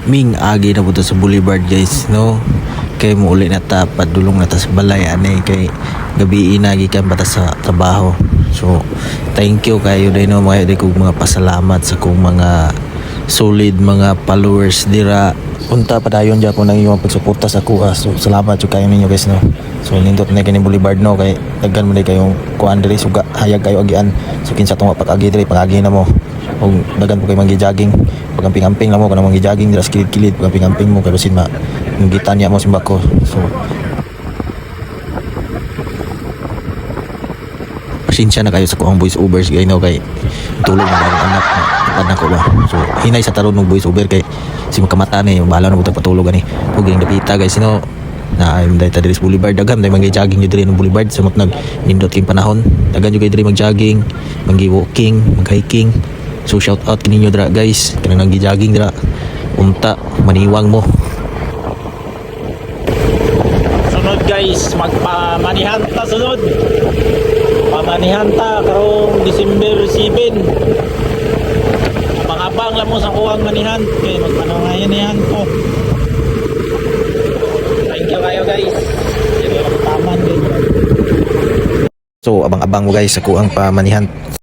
ming agi na punta sa Boulevard guys, no? Kay mo uli na ta padulong na ta sa balay ani kay gabi inagi kan bata sa trabaho. So thank you kayo day no mga kog mga pasalamat sa kong mga solid mga followers dira. Punta padayon dyan po nang iyong pagsuporta sa kuha. So salamat yung kayo ninyo guys no. So nindot na kini Boulevard no kay daghan mo day kayong kuan diri suga hayag kayo agian. So kinsa tong pag-agi diri pag-agi na mo. Og daghan po kay manggi-jogging. Pagamping-amping lang mo kanang manggi-jogging dira sa kilid-kilid pagamping-amping mo kay basin ma gitan niya mo simbako. So pasensya na kayo sa kuang voice overs gay no kay tulog na akong anak na ko ba. So hinay sa taron ng voice over kay si makamata ni bahala na butang patulog ani. Ug gining dapita guys no na I'm dahil diri sa Boulevard daghan day manggi-jogging diri ng Boulevard sa nag nindot king panahon daghan jud kay diri mag-jogging manggi-walking mag-hiking. So shout out kininyo dira guys kanang nanggi-jogging dira unta maniwang mo. Sunod guys, magpamanihan ta sunod. Pamanihan ta karong December 7. Abang lang mo sa kuwang manihan kay magpanangayan yan ko. Thank you kayo guys. Taman din. So abang-abang mo guys sa kuang pamanihan.